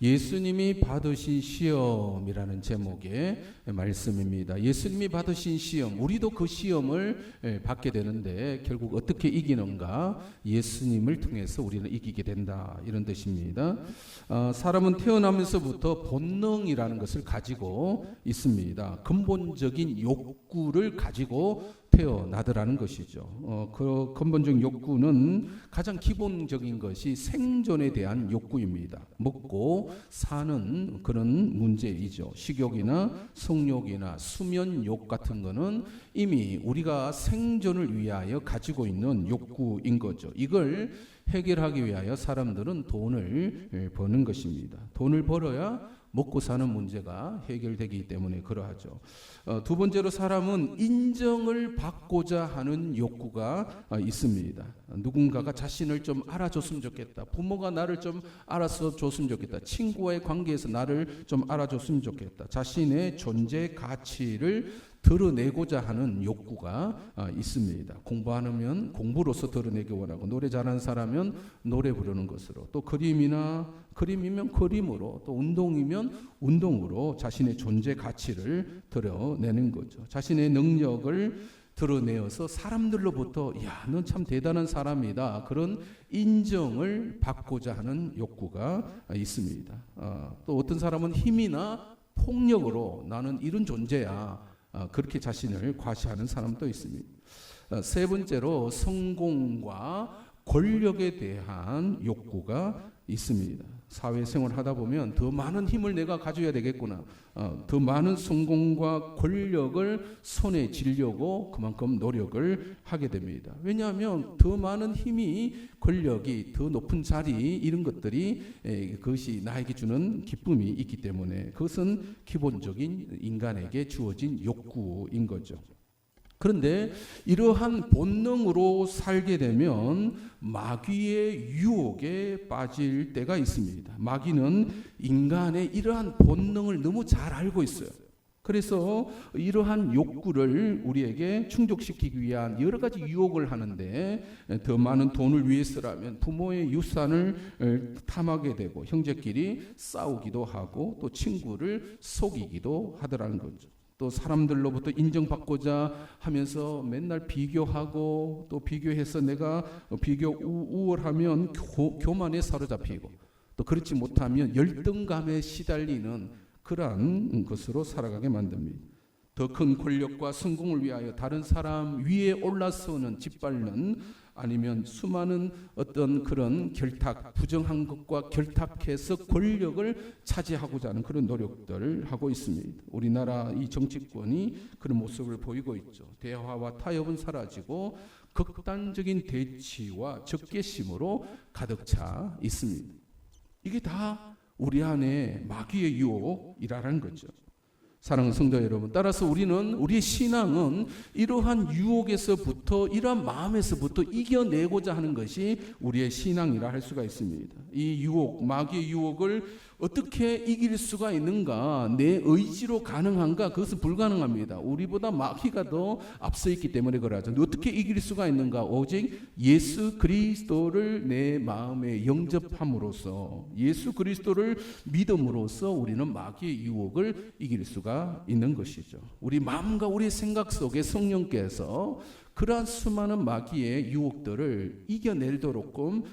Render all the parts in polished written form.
예수님이 받으신 시험이라는 제목의 말씀입니다. 예수님이 받으신 시험, 우리도 그 시험을 받게 되는데 결국 어떻게 이기는가? 예수님을 통해서 우리는 이기게 된다, 이런 뜻입니다. 사람은 태어나면서부터 본능이라는 것을 가지고 있습니다. 근본적인 욕구를 가지고 태어나더라는 것이죠. 그 근본적인 욕구는 가장 기본적인 것이 생존에 대한 욕구입니다. 먹고 사는 그런 문제이죠. 식욕이나 성욕이나 수면욕 같은 거는 이미 우리가 생존을 위하여 가지고 있는 욕구인 거죠. 이걸 해결하기 위하여 사람들은 돈을 버는 것입니다. 돈을 벌어야 먹고 사는 문제가 해결되기 때문에 그러하죠. 두 번째로 사람은 인정을 받고자 하는 욕구가 있습니다. 누군가가 자신을 좀 알아줬으면 좋겠다. 부모가 나를 좀 알아서 줬으면 좋겠다. 친구와의 관계에서 나를 좀 알아줬으면 좋겠다. 자신의 존재 가치를 드러내고자 하는 욕구가 있습니다. 공부하면 공부로서 드러내기 원하고, 노래 잘하는 사람은 노래 부르는 것으로, 또 그림이면 그림으로, 또 운동이면 운동으로 자신의 존재 가치를 드러내는 거죠. 자신의 능력을 드러내어서 사람들로부터 야, 넌 참 대단한 사람이다, 그런 인정을 받고자 하는 욕구가 있습니다. 또 어떤 사람은 힘이나 폭력으로 나는 이런 존재야, 그렇게 자신을 과시하는 사람도 있습니다. 세 번째로 성공과 권력에 대한 욕구가 있습니다. 사회생활을 하다 보면 더 많은 힘을 내가 가져야 되겠구나, 더 많은 성공과 권력을 손에 쥐려고 그만큼 노력을 하게 됩니다. 왜냐하면 더 많은 힘이, 권력이, 더 높은 자리, 이런 것들이 그것이 나에게 주는 기쁨이 있기 때문에 그것은 기본적인 인간에게 주어진 욕구인 거죠. 그런데 이러한 본능으로 살게 되면 마귀의 유혹에 빠질 때가 있습니다. 마귀는 인간의 이러한 본능을 너무 잘 알고 있어요. 그래서 이러한 욕구를 우리에게 충족시키기 위한 여러 가지 유혹을 하는데, 더 많은 돈을 위해서라면 부모의 유산을 탐하게 되고, 형제끼리 싸우기도 하고, 또 친구를 속이기도 하더라는 거죠. 또 사람들로부터 인정받고자 하면서 맨날 비교하고, 또 비교해서 내가 우월하면 교만에 사로잡히고, 또 그렇지 못하면 열등감에 시달리는 그러한 것으로 살아가게 만듭니다. 더 큰 권력과 성공을 위하여 다른 사람 위에 올라서는, 짓밟는, 아니면 수많은 어떤 그런 결탁, 부정한 것과 결탁해서 권력을 차지하고자 하는 그런 노력들을 하고 있습니다. 우리나라 이 정치권이 그런 모습을 보이고 있죠. 대화와 타협은 사라지고 극단적인 대치와 적개심으로 가득 차 있습니다. 이게 다 우리 안에 마귀의 유혹이라는 거죠. 사랑하는 성도 여러분, 따라서 우리의 신앙은 이러한 유혹에서부터, 이러한 마음에서부터 이겨내고자 하는 것이 우리의 신앙이라 할 수가 있습니다. 이 유혹, 마귀의 유혹을 어떻게 이길 수가 있는가? 내 의지로 가능한가? 그것은 불가능합니다. 우리보다 마귀가 더 앞서 있기 때문에 그러죠. 어떻게 이길 수가 있는가? 오직 예수 그리스도를 내 마음에 영접함으로써, 예수 그리스도를 믿음으로써 우리는 마귀의 유혹을 이길 수가 있는 것이죠. 우리 마음과 우리 생각 속에 성령께서 그러한 수많은 마귀의 유혹들을 이겨내도록끔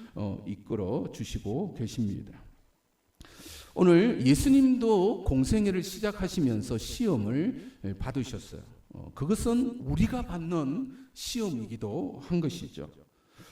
이끌어 주시고 계십니다. 오늘 예수님도 공생애를 시작하시면서 시험을 받으셨어요. 그것은 우리가 받는 시험이기도 한 것이죠.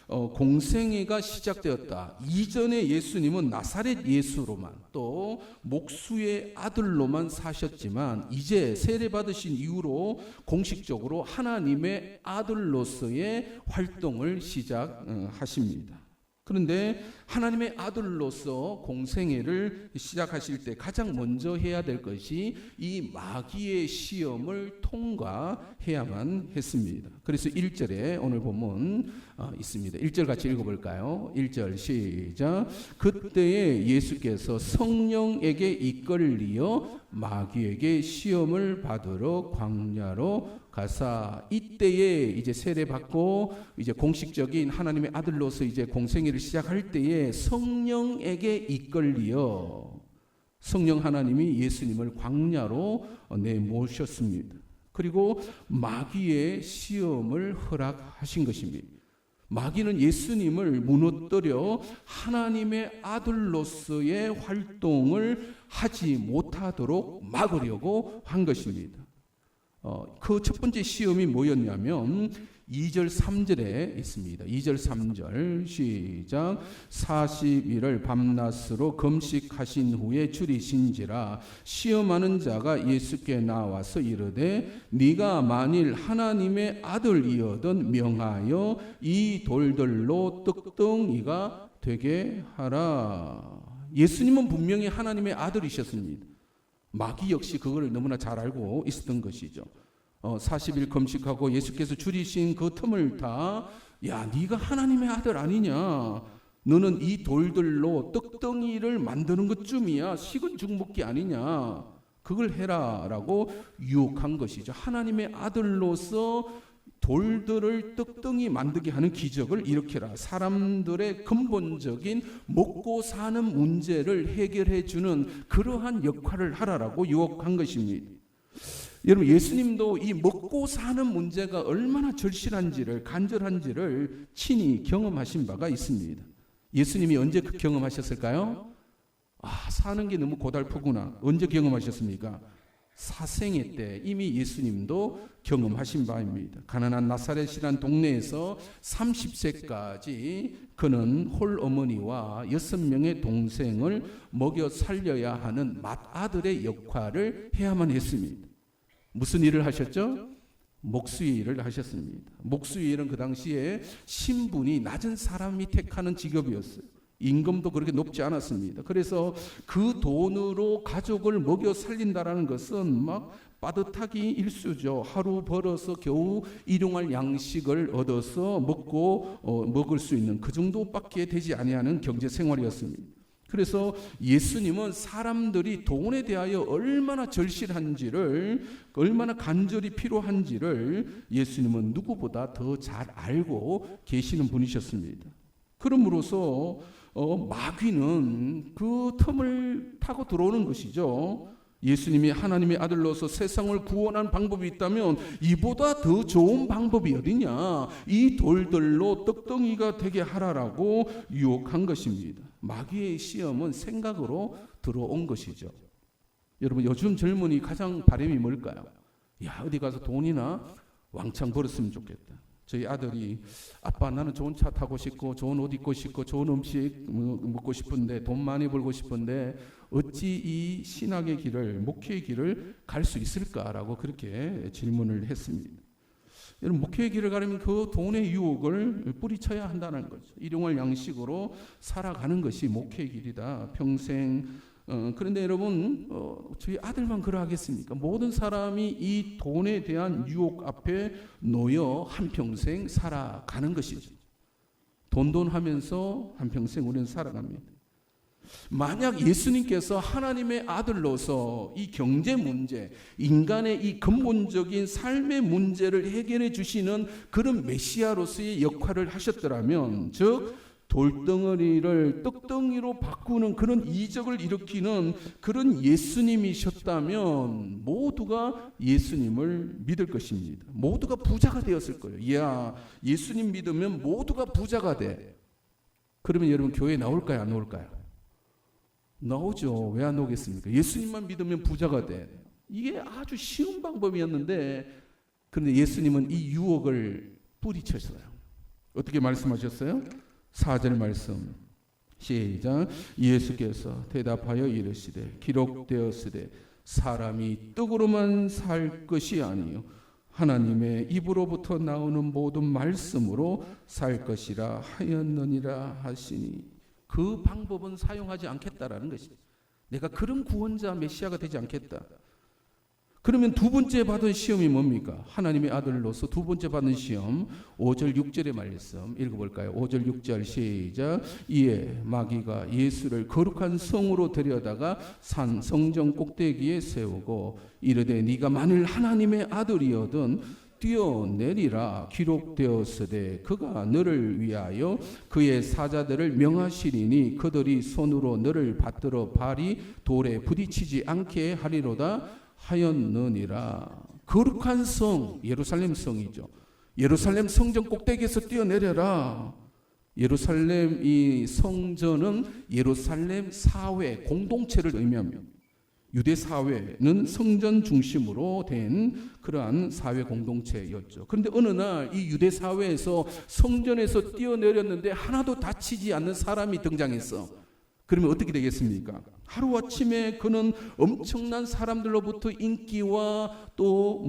공생애가 시작되었다. 이전에 예수님은 나사렛 예수로만, 또 목수의 아들로만 사셨지만, 이제 세례 받으신 이후로 공식적으로 하나님의 아들로서의 활동을 시작하십니다. 그런데 하나님의 아들로서 공생애를 시작하실 때 가장 먼저 해야 될 것이 이 마귀의 시험을 통과해야만 했습니다. 그래서 1절에 오늘 본문 있습니다. 1절 같이 읽어볼까요? 1절 시작. 그때에 예수께서 성령에게 이끌리어 마귀에게 시험을 받으러 광야로 가사, 이때에 이제 세례 받고 이제 공식적인 하나님의 아들로서 이제 공생애를 시작할 때에 성령에게 이끌리어, 성령 하나님이 예수님을 광야로 내모셨습니다. 그리고 마귀의 시험을 허락하신 것입니다. 마귀는 예수님을 무너뜨려 하나님의 아들로서의 활동을 하지 못하도록 막으려고 한 것입니다. 그 첫 번째 시험이 뭐였냐면 2절 3절에 있습니다. 2절 3절 시작. 40일을 밤낮으로 금식하신 후에 줄이신지라 시험하는 자가 예수께 나와서 이르되 네가 만일 하나님의 아들이거든 명하여 이 돌들로 떡덩이가 되게 하라. 예수님은 분명히 하나님의 아들이셨습니다. 마귀 역시 그걸 너무나 잘 알고 있었던 것이죠. 40일 금식하고 예수께서 줄이신 그 틈을 타, 야, 네가 하나님의 아들 아니냐? 너는 이 돌들로 떡덩이를 만드는 것쯤이야. 식은 죽 먹기 아니냐? 그걸 해라라고 유혹한 것이죠. 하나님의 아들로서 돌들을 떡덩이 만들게 하는 기적을 일으켜라. 사람들의 근본적인 먹고 사는 문제를 해결해 주는 그러한 역할을 하라라고 유혹한 것입니다. 여러분, 예수님도 이 먹고 사는 문제가 얼마나 절실한지를, 간절한지를 친히 경험하신 바가 있습니다. 예수님이 언제 그 경험하셨을까요? 사는 게 너무 고달프구나. 언제 경험하셨습니까? 사생애 때 이미 예수님도 경험하신 바입니다. 가난한 나사렛이란 동네에서 30세까지 그는 홀어머니와 6명의 동생을 먹여 살려야 하는 맏아들의 역할을 해야만 했습니다. 무슨 일을 하셨죠? 목수의 일을 하셨습니다. 목수의 일은 그 당시에 신분이 낮은 사람이 택하는 직업이었어요. 임금도 그렇게 높지 않았습니다. 그래서 그 돈으로 가족을 먹여 살린다라는 것은 막 빠듯하기 일쑤죠. 하루 벌어서 겨우 일용할 양식을 얻어서 먹을 수 있는 그 정도밖에 되지 아니하는 경제 생활이었습니다. 그래서 예수님은 사람들이 돈에 대하여 얼마나 절실한지를, 얼마나 간절히 필요한지를 예수님은 누구보다 더 잘 알고 계시는 분이셨습니다. 그러므로서 마귀는 그 틈을 타고 들어오는 것이죠. 예수님이 하나님의 아들로서 세상을 구원한 방법이 있다면 이보다 더 좋은 방법이 어디냐? 이 돌들로 떡덩이가 되게 하라라고 유혹한 것입니다. 마귀의 시험은 생각으로 들어온 것이죠. 여러분, 요즘 젊은이 가장 바람이 뭘까요? 야, 어디 가서 돈이나 왕창 벌었으면 좋겠다. 저희 아들이 아빠 나는 좋은 차 타고 싶고 좋은 옷 입고 싶고 좋은 음식 먹고 싶은데 돈 많이 벌고 싶은데 어찌 이 신학의 길을, 목회의 길을 갈 수 있을까라고 그렇게 질문을 했습니다. 여러분, 목회의 길을 가려면 그 돈의 유혹을 뿌리쳐야 한다는 거죠. 일용할 양식으로 살아가는 것이 목회의 길이다. 평생. 그런데 여러분, 저희 아들만 그러하겠습니까? 모든 사람이 이 돈에 대한 유혹 앞에 놓여 한평생 살아가는 것이죠. 돈 하면서 한평생 우리는 살아갑니다. 만약 예수님께서 하나님의 아들로서 이 경제 문제, 인간의 이 근본적인 삶의 문제를 해결해 주시는 그런 메시아로서의 역할을 하셨더라면, 즉 돌덩어리를 떡덩이로 바꾸는 그런 이적을 일으키는 그런 예수님이셨다면 모두가 예수님을 믿을 것입니다. 모두가 부자가 되었을 거예요. 야, 예수님 믿으면 모두가 부자가 돼. 그러면 여러분, 교회에 나올까요, 안 나올까요? 나오죠. 왜 안 나오겠습니까? 예수님만 믿으면 부자가 돼. 이게 아주 쉬운 방법이었는데, 그런데 예수님은 이 유혹을 뿌리쳤어요. 어떻게 말씀하셨어요? 4절 말씀 시작. 예수께서 대답하여 이르시되 기록되었으되 사람이 떡으로만 살 것이 아니요 하나님의 입으로부터 나오는 모든 말씀으로 살 것이라 하였느니라 하시니, 그 방법은 사용하지 않겠다라는 것입니다. 내가 그런 구원자 메시아가 되지 않겠다. 그러면 두 번째 받은 시험이 뭡니까? 하나님의 아들로서 두 번째 받은 시험 5절 6절의 말씀 읽어볼까요? 5절 6절 시작. 이에 마귀가 예수를 거룩한 성으로 데려다가 성정 꼭대기에 세우고 이르되 네가 만일 하나님의 아들이거든 뛰어내리라. 기록되었으되 그가 너를 위하여 그의 사자들을 명하시리니 그들이 손으로 너를 받들어 발이 돌에 부딪히지 않게 하리로다 하였느니라. 거룩한 성, 예루살렘 성이죠. 예루살렘 성전 꼭대기에서 뛰어내려라. 예루살렘 이 성전은 예루살렘 사회 공동체를 의미합니다. 유대 사회는 성전 중심으로 된 그러한 사회 공동체였죠. 그런데 어느 날 이 유대 사회에서 성전에서 뛰어내렸는데 하나도 다치지 않는 사람이 등장했어. 그러면 어떻게 되겠습니까? 하루아침에 그는 엄청난 사람들로부터 인기와 또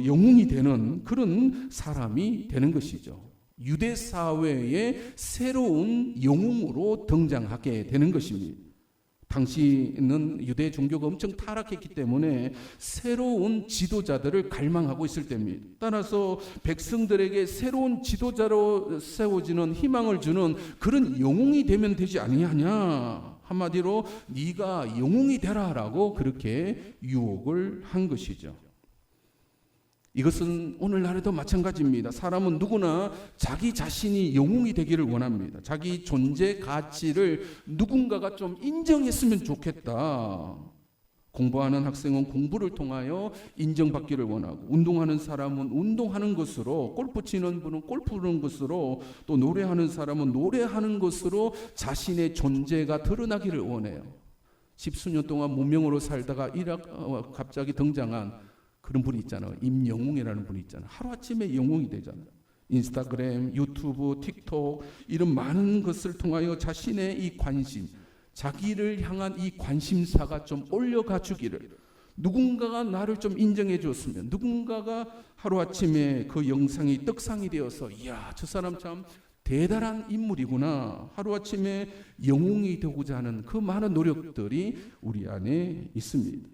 영웅이 되는 그런 사람이 되는 것이죠. 유대 사회의 새로운 영웅으로 등장하게 되는 것입니다. 당시는 유대 종교가 엄청 타락했기 때문에 새로운 지도자들을 갈망하고 있을 때입니다. 따라서 백성들에게 새로운 지도자로 세워지는 희망을 주는 그런 영웅이 되면 되지 아니하냐. 한마디로 네가 영웅이 되라라고 그렇게 유혹을 한 것이죠. 이것은 오늘날에도 마찬가지입니다. 사람은 누구나 자기 자신이 영웅이 되기를 원합니다. 자기 존재 가치를 누군가가 좀 인정했으면 좋겠다. 공부하는 학생은 공부를 통하여 인정받기를 원하고, 운동하는 사람은 운동하는 것으로, 골프 치는 분은 골프하는 것으로, 또 노래하는 사람은 노래하는 것으로 자신의 존재가 드러나기를 원해요. 십수년 동안 무명으로 살다가 갑자기 등장한 그런 분이 있잖아요. 임영웅이라는 분이 있잖아요. 하루아침에 영웅이 되잖아요. 인스타그램, 유튜브, 틱톡 이런 많은 것을 통하여 자신의 이 관심, 자기를 향한 이 관심사가 좀 올려가 주기를, 누군가가 나를 좀 인정해 줬으면, 누군가가 하루아침에 그 영상이 떡상이 되어서 이야 저 사람 참 대단한 인물이구나, 하루아침에 영웅이 되고자 하는 그 많은 노력들이 우리 안에 있습니다.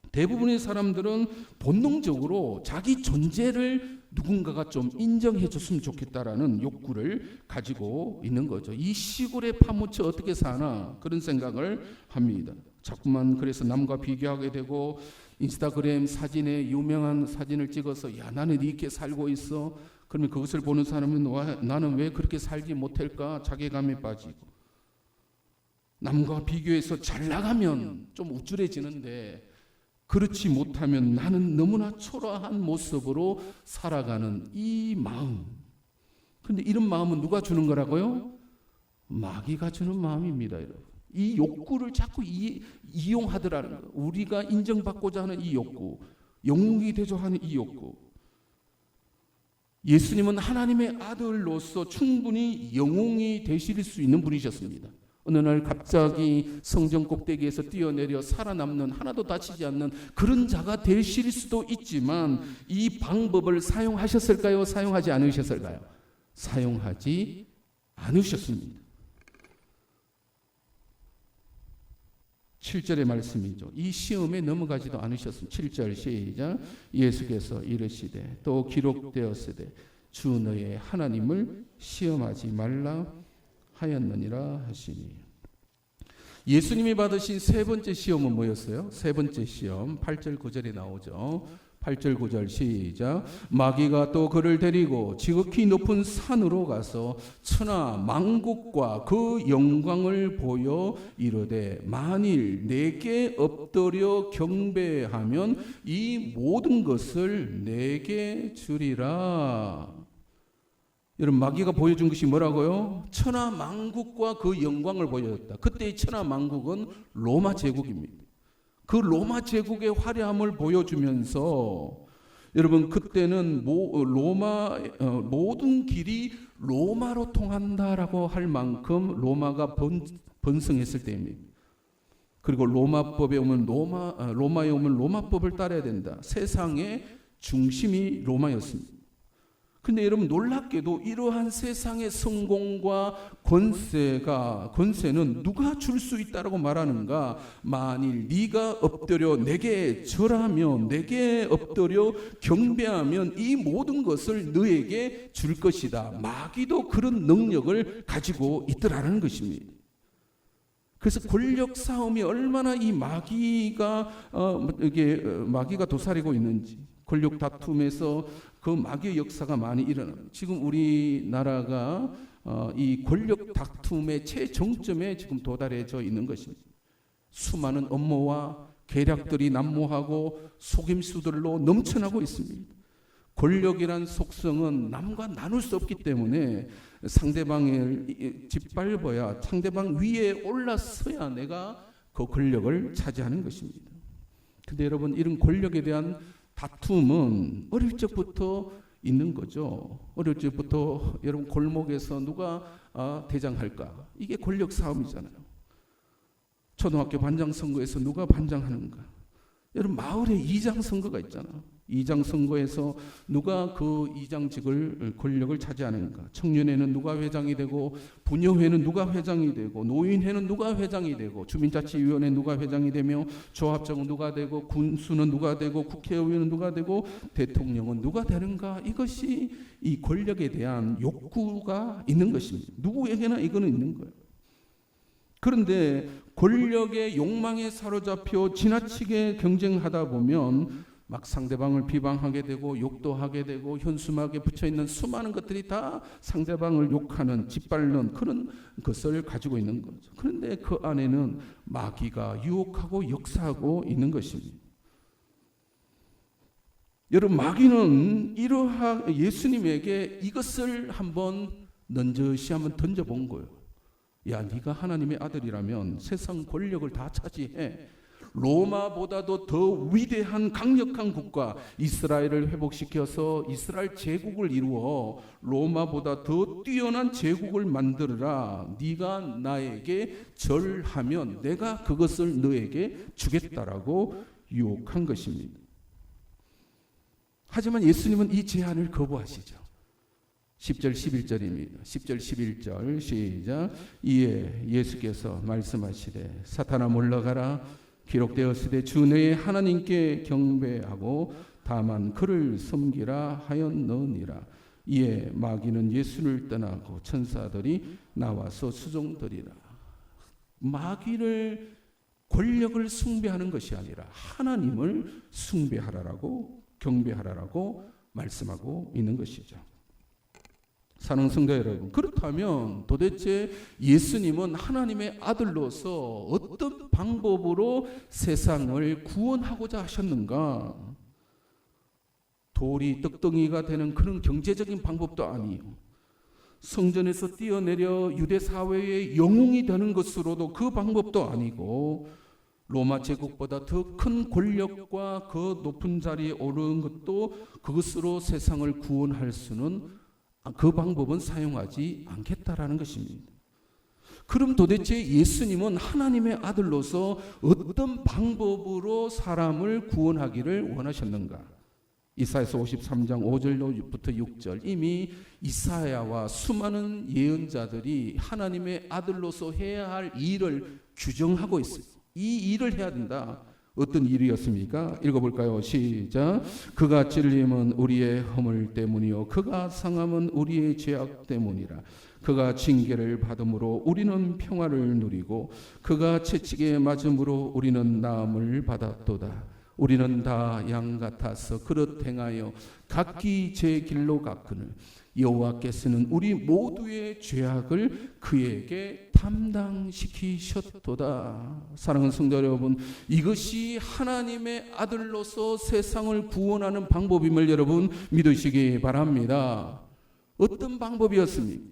대부분의 사람들은 본능적으로 자기 존재를 누군가가 좀 인정해 줬으면 좋겠다라는 욕구를 가지고 있는 거죠. 이 시골에 파묻혀 어떻게 사나 그런 생각을 합니다. 자꾸만 그래서 남과 비교하게 되고, 인스타그램 사진에 유명한 사진을 찍어서 야 나는 이렇게 살고 있어. 그러면 그것을 보는 사람은 나는 왜 그렇게 살지 못할까 자괴감에 빠지고, 남과 비교해서 잘 나가면 좀 우쭐해지는데 그렇지 못하면 나는 너무나 초라한 모습으로 살아가는 이 마음. 그런데 이런 마음은 누가 주는 거라고요? 마귀가 주는 마음입니다, 여러분. 이 욕구를 자꾸 이용하더라는 거예요. 우리가 인정받고자 하는 이 욕구, 영웅이 되자 하는 이 욕구. 예수님은 하나님의 아들로서 충분히 영웅이 되실 수 있는 분이셨습니다. 어느 날 갑자기 성전 꼭대기에서 뛰어내려 살아남는, 하나도 다치지 않는 그런 자가 되실 수도 있지만, 이 방법을 사용하셨을까요? 사용하지 않으셨을까요? 사용하지 않으셨습니다. 7절의 말씀이죠. 이 시험에 넘어가지도 않으셨습니다. 7절 시작. 예수께서 이르시되 또 기록되었으되 주 너의 하나님을 시험하지 말라 하였느니라 하시니. 예수님이 받으신 세 번째 시험은 뭐였어요? 세 번째 시험 8절 9절에 나오죠. 8절 9절 시작. 마귀가 또 그를 데리고 지극히 높은 산으로 가서 천하 만국과 그 영광을 보여 이르되 만일 내게 엎드려 경배하면 이 모든 것을 내게 주리라. 여러분, 마귀가 보여준 것이 뭐라고요? 천하 만국과 그 영광을 보여줬다. 그때의 천하 만국은 로마 제국입니다. 그 로마 제국의 화려함을 보여주면서, 여러분 그때는 모든 길이 로마로 통한다라고 할 만큼 로마가 번성했을 때입니다. 그리고 로마에 오면 로마법을 따라야 된다. 세상의 중심이 로마였습니다. 근데 여러분 놀랍게도 이러한 세상의 성공과 권세는 누가 줄 수 있다라고 말하는가? 만일 네가 엎드려 내게 절하며 내게 엎드려 경배하면 이 모든 것을 너에게 줄 것이다. 마귀도 그런 능력을 가지고 있더라는 것입니다. 그래서 권력 싸움이 얼마나 이 마귀가 도사리고 있는지, 권력 다툼에서 그 마귀의 역사가 많이 일어납니다. 지금 우리나라가 이 권력 다툼의 최정점에 지금 도달해져 있는 것입니다. 수많은 음모와 계략들이 난무하고 속임수들로 넘쳐나고 있습니다. 권력이란 속성은 남과 나눌 수 없기 때문에 상대방을 짓밟아야, 상대방 위에 올라서야 내가 그 권력을 차지하는 것입니다. 근데 여러분, 이런 권력에 대한 다툼은 어릴 적부터 있는 거죠. 어릴 적부터 여러분, 골목에서 누가 대장할까? 이게 권력 싸움이잖아요. 초등학교 반장 선거에서 누가 반장하는가? 여러분, 마을에 이장 선거가 있잖아요. 이장 선거에서 누가 그 이장직을, 권력을 차지하는가? 청년회는 누가 회장이 되고, 부녀회는 누가 회장이 되고, 노인회는 누가 회장이 되고, 주민자치위원회 누가 회장이 되며, 조합장은 누가 되고, 군수는 누가 되고, 국회의원은 누가 되고, 대통령은 누가 되는가? 이것이 이 권력에 대한 욕구가 있는 것입니다. 누구에게나 이거는 있는 거예요. 그런데 권력의 욕망에 사로잡혀 지나치게 경쟁하다 보면 막 상대방을 비방하게 되고 욕도 하게 되고 현수막에 붙여있는 수많은 것들이 다 상대방을 욕하는, 짓밟는 그런 것을 가지고 있는 거죠. 그런데 그 안에는 마귀가 유혹하고 역사하고 있는 것입니다. 여러분, 마귀는 이러한 예수님에게 이것을 한번 넌저시 한번 던져본 거예요. 야, 네가 하나님의 아들이라면 세상 권력을 다 차지해. 로마보다도 더 위대한 강력한 국가 이스라엘을 회복시켜서 이스라엘 제국을 이루어 로마보다 더 뛰어난 제국을 만들어라. 네가 나에게 절하면 내가 그것을 너에게 주겠다라고 유혹한 것입니다. 하지만 예수님은 이 제안을 거부하시죠. 10절 11절입니다. 10절 11절 시작. 이에 예수께서 말씀하시되 사탄아 물러가라. 기록되었으되 주 너의 하나님께 경배하고 다만 그를 섬기라 하였느니라. 이에 마귀는 예수를 떠나고 천사들이 나와서 수종들이라. 마귀를, 권력을 숭배하는 것이 아니라 하나님을 숭배하라라고, 경배하라라고 말씀하고 있는 것이죠. 사랑하는 성도 여러분, 그렇다면 도대체 예수님은 하나님의 아들로서 어떤 방법으로 세상을 구원하고자 하셨는가? 돌이 떡덩이가 되는 그런 경제적인 방법도 아니에요. 성전에서 뛰어내려 유대 사회의 영웅이 되는 것으로도 그 방법도 아니고, 로마 제국보다 더 큰 권력과 그 높은 자리에 오르는 것도 그것으로 세상을 구원할 수는, 그 방법은 사용하지 않겠다라는 것입니다. 그럼 도대체 예수님은 하나님의 아들로서 어떤 방법으로 사람을 구원하기를 원하셨는가? 이사야서 53장 5절부터 6절, 이미 이사야와 수많은 예언자들이 하나님의 아들로서 해야 할 일을 규정하고 있어요. 이 일을 해야 된다. 어떤 일이었습니까? 읽어볼까요? 시작. 그가 찔림은 우리의 허물 때문이요 그가 상함은 우리의 죄악 때문이라. 그가 징계를 받음으로 우리는 평화를 누리고 그가 채찍에 맞음으로 우리는 나음을 받았도다. 우리는 다 양 같아서 그릇 행하여 각기 제 길로 갔거늘 여호와께서는 우리 모두의 죄악을 그에게 담당시키셨도다. 사랑하는 성도 여러분, 이것이 하나님의 아들로서 세상을 구원하는 방법임을 여러분 믿으시기 바랍니다. 어떤 방법이었습니까?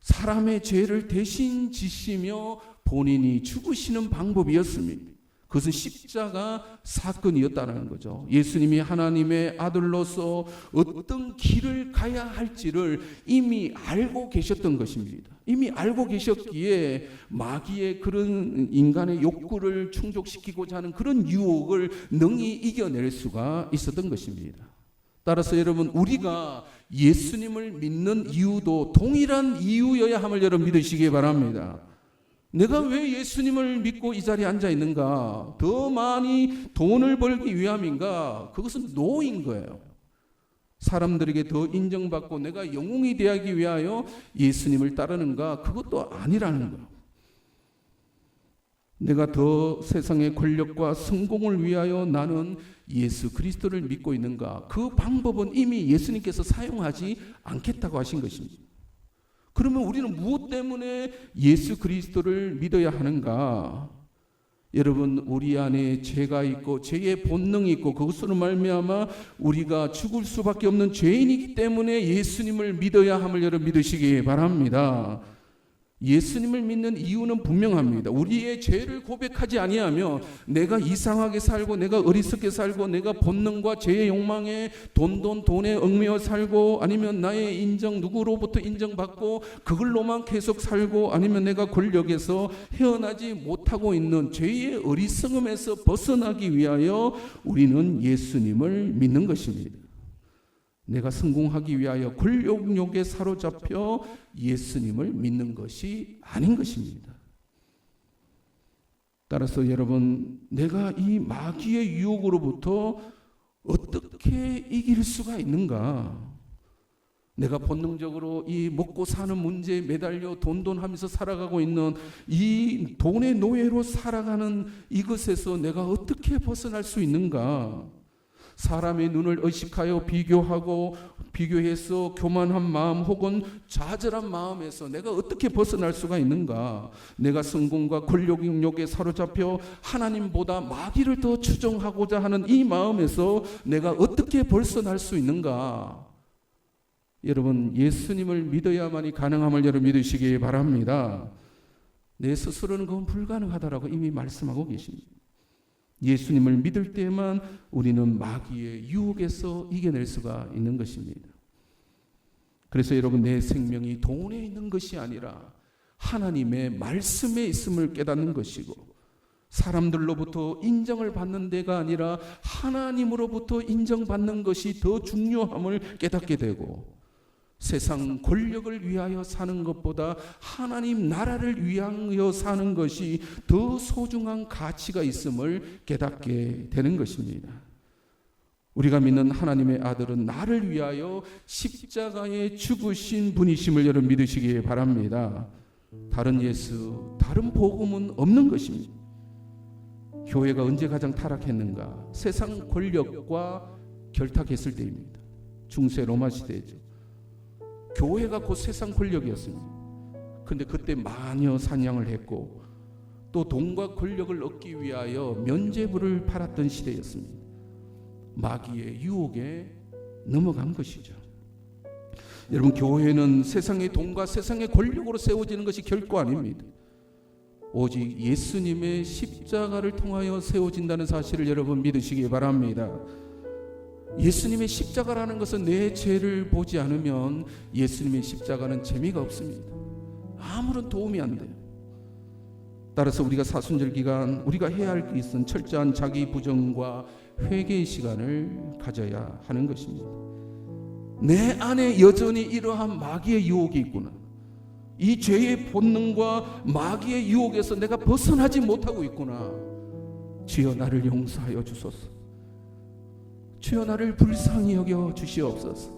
사람의 죄를 대신 지시며 본인이 죽으시는 방법이었습니다. 그것은 십자가 사건이었다는 거죠. 예수님이 하나님의 아들로서 어떤 길을 가야 할지를 이미 알고 계셨던 것입니다. 이미 알고 계셨기에 마귀의 그런 인간의 욕구를 충족시키고자 하는 그런 유혹을 능히 이겨낼 수가 있었던 것입니다. 따라서 여러분, 우리가 예수님을 믿는 이유도 동일한 이유여야 함을 여러분 믿으시기 바랍니다. 내가 왜 예수님을 믿고 이 자리에 앉아 있는가? 더 많이 돈을 벌기 위함인가? 그것은 노인 거예요. 사람들에게 더 인정받고 내가 영웅이 되기 위하여 예수님을 따르는가? 그것도 아니라는 거예요. 내가 더 세상의 권력과 성공을 위하여 나는 예수 그리스도를 믿고 있는가? 그 방법은 이미 예수님께서 사용하지 않겠다고 하신 것입니다. 그러면 우리는 무엇 때문에 예수 그리스도를 믿어야 하는가? 여러분, 우리 안에 죄가 있고 죄의 본능이 있고 그것으로 말미암아 우리가 죽을 수밖에 없는 죄인이기 때문에 예수님을 믿어야 함을 여러분 믿으시기 바랍니다. 예수님을 믿는 이유는 분명합니다. 우리의 죄를 고백하지 아니하며 내가 이상하게 살고 내가 어리석게 살고 내가 본능과 죄의 욕망에 돈에 얽매여 살고 아니면 나의 인정 누구로부터 인정받고 그걸로만 계속 살고 아니면 내가 권력에서 헤어나지 못하고 있는 죄의 어리석음에서 벗어나기 위하여 우리는 예수님을 믿는 것입니다. 내가 성공하기 위하여 권력욕에 사로잡혀 예수님을 믿는 것이 아닌 것입니다. 따라서 여러분, 내가 이 마귀의 유혹으로부터 어떻게 이길 수가 있는가? 내가 본능적으로 이 먹고 사는 문제에 매달려 돈하면서 살아가고 있는 이 돈의 노예로 살아가는 이것에서 내가 어떻게 벗어날 수 있는가? 사람의 눈을 의식하여 비교해서 교만한 마음 혹은 좌절한 마음에서 내가 어떻게 벗어날 수가 있는가? 내가 성공과 권력욕에 사로잡혀 하나님보다 마귀를 더 추종하고자 하는 이 마음에서 내가 어떻게 벗어날 수 있는가? 여러분, 예수님을 믿어야만이 가능함을 여러분 믿으시기 바랍니다. 내 스스로는 그건 불가능하다라고 이미 말씀하고 계십니다. 예수님을 믿을 때만 우리는 마귀의 유혹에서 이겨낼 수가 있는 것입니다. 그래서 여러분, 내 생명이 돈에 있는 것이 아니라 하나님의 말씀에 있음을 깨닫는 것이고, 사람들로부터 인정을 받는 데가 아니라 하나님으로부터 인정받는 것이 더 중요함을 깨닫게 되고, 세상 권력을 위하여 사는 것보다 하나님 나라를 위하여 사는 것이 더 소중한 가치가 있음을 깨닫게 되는 것입니다. 우리가 믿는 하나님의 아들은 나를 위하여 십자가에 죽으신 분이심을 여러분 믿으시기 바랍니다. 다른 예수, 다른 복음은 없는 것입니다. 교회가 언제 가장 타락했는가? 세상 권력과 결탁했을 때입니다. 중세 로마 시대죠. 교회가 곧 세상 권력이었습니다. 그런데 그때 마녀 사냥을 했고 또 돈과 권력을 얻기 위하여 면죄부를 팔았던 시대였습니다. 마귀의 유혹에 넘어간 것이죠. 여러분, 교회는 세상의 돈과 세상의 권력으로 세워지는 것이 결코 아닙니다. 오직 예수님의 십자가를 통하여 세워진다는 사실을 여러분 믿으시기 바랍니다. 예수님의 십자가라는 것은 내 죄를 보지 않으면 예수님의 십자가는 재미가 없습니다. 아무런 도움이 안 돼요. 따라서 우리가 사순절 기간 우리가 해야 할 것은 철저한 자기 부정과 회개의 시간을 가져야 하는 것입니다. 내 안에 여전히 이러한 마귀의 유혹이 있구나. 이 죄의 본능과 마귀의 유혹에서 내가 벗어나지 못하고 있구나. 주여 나를 용서하여 주소서. 주여 나를 불쌍히 여겨 주시옵소서.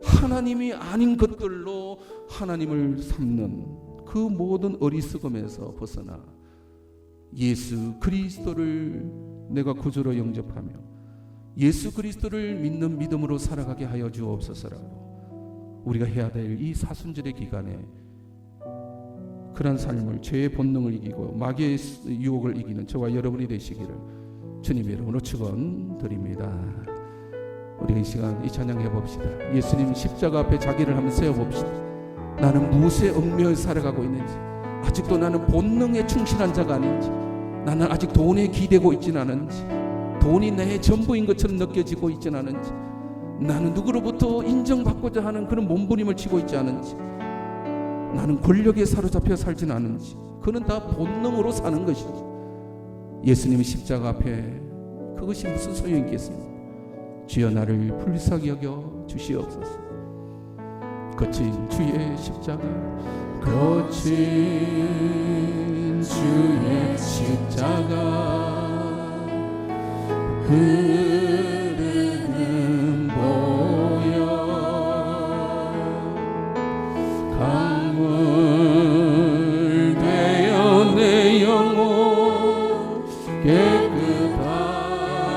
하나님이 아닌 것들로 하나님을 삼는 그 모든 어리석음에서 벗어나 예수 그리스도를 내가 구주로 영접하며 예수 그리스도를 믿는 믿음으로 살아가게 하여 주옵소서라고 우리가 해야 될 이 사순절의 기간에 그런 삶을, 죄의 본능을 이기고 마귀의 유혹을 이기는 저와 여러분이 되시기를 주님의 이름으로 축원드립니다. 우리 이 시간 이 찬양해 봅시다. 예수님 십자가 앞에 자기를 한번 세워 봅시다. 나는 무엇에 얽매여 살아가고 있는지, 아직도 나는 본능에 충실한 자가 아닌지, 나는 아직 돈에 기대고 있지는 않은지, 돈이 내 전부인 것처럼 느껴지고 있지는 않은지, 나는 누구로부터 인정받고자 하는 그런 몸부림을 치고 있지 않은지, 나는 권력에 사로잡혀 살지는 않은지, 그는 다 본능으로 사는 것이지. 예수님의 십자가 앞에 그것이 무슨 소용이 있겠습니까? 주여 나를 불쌍히 여겨 주시옵소서. 거친 주의 십자가, 거친 주의 십자가, 흐르는 보혈, 강물 되어 내 영혼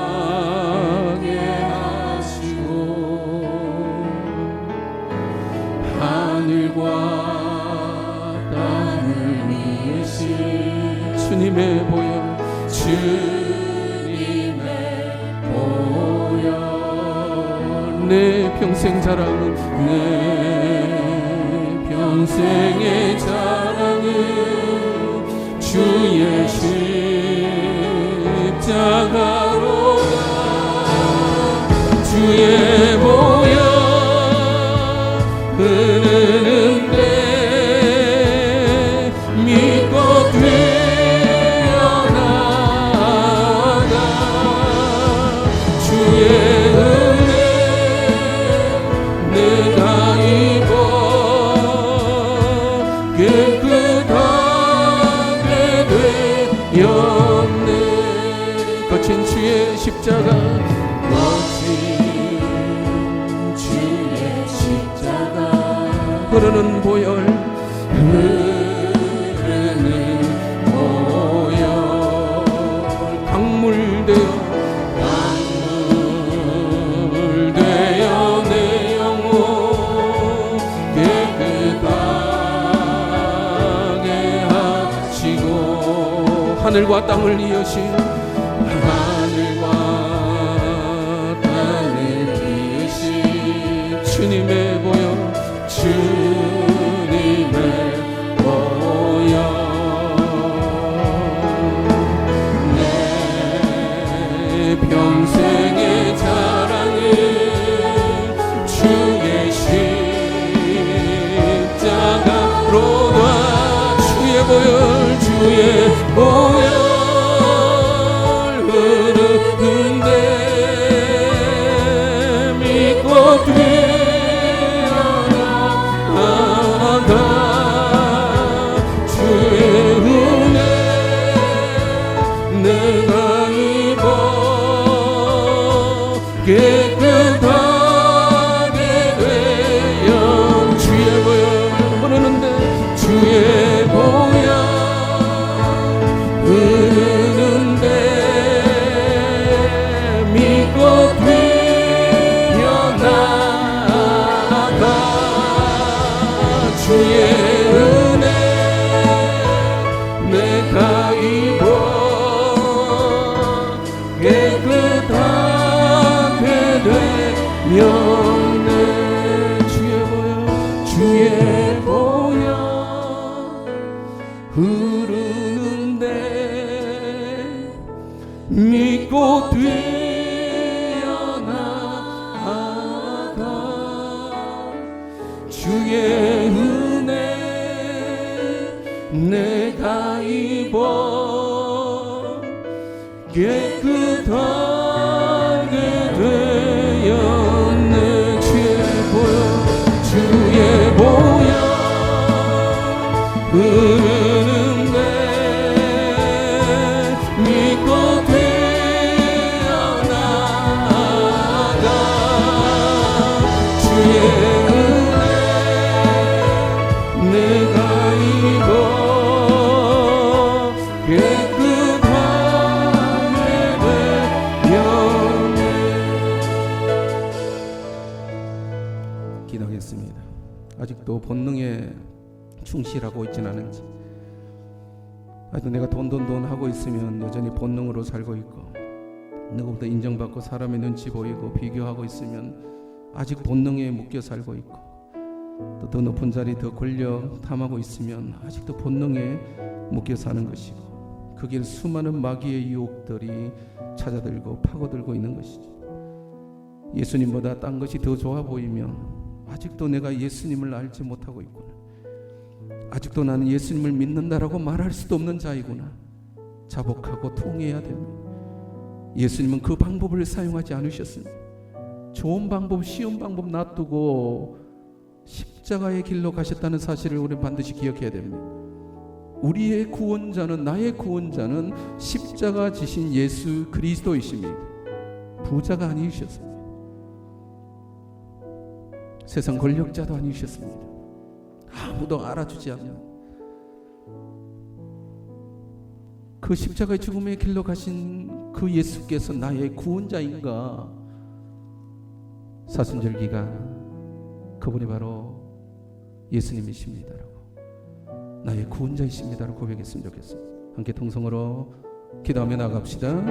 깨끗하게 하시고 하늘과 땅을 이으신 주님의 보혈 주님의 보혈 내 평생 자랑은 내 평생의 자랑은 주의 십자가로다 주의 보혈 흐르는데 믿고 뛰어나가 주의 은혜 내가 입어 깨끗하게 되었네 거친 주의 십자가 거친 주의 십자가 흐르는 보혈 흐르는 보혈 강물되어 내 영혼 깨끗하게 하시고 하늘과 땅을 이으신 하늘과 땅을 이으신 주님의 보혈 주님의 보혈 내 평생의 자랑은 주의 십자가로다 주의 보혈 주의 보혈 흐르는데 믿고 뛰어나가 주의 은혜 내가 입어 깨끗하게 되어 주의 보혈 흐르는데 주의 보혈 흐르는데 믿고 뛰어나가 주의 은혜 내가 입어 깨끗하게 되었네 주의 보혈 주의 보혈 흐르는데 믿고 뛰어나가 주의 은혜 내가 입어 깨끗하게 되었네 주의 보혈 주의 보혈 흐르는데 믿고 뛰어나가 주의 은혜 내가 입어 깨끗하게 되었네 기도하겠습니다. 아직도 본능에 충실하고 있진 않은지 아직도 내가 돈 하고 있으면 여전히 본능으로 살고 있고 누구보다 인정받고 사람의 눈치 보이고 비교하고 있으면 아직 본능에 묶여 살고 있고 또 더 높은 자리 더 권력 탐하고 있으면 아직도 본능에 묶여 사는 것이고 그 길 수많은 마귀의 유혹들이 찾아들고 파고들고 있는 것이지 예수님보다 딴 것이 더 좋아 보이면 아직도 내가 예수님을 알지 못하고 있구나 아직도 나는 예수님을 믿는다라고 말할 수도 없는 자이구나 자복하고 통해야 됩니다. 예수님은 그 방법을 사용하지 않으셨습니다. 좋은 방법 쉬운 방법 놔두고 십자가의 길로 가셨다는 사실을 우리는 반드시 기억해야 됩니다. 우리의 구원자는 나의 구원자는 십자가 지신 예수 그리스도이십니다. 부자가 아니셨습니다. 세상 권력자도 아니셨습니다. 아무도 알아주지 않는 그 십자가의 죽음의 길로 가신 그 예수께서 나의 구원자인가? 사순절기가 그분이 바로 예수님이십니다라고, 나의 구원자이십니다라고 고백했으면 좋겠습니다. 함께 통성으로 기도하며 나갑시다.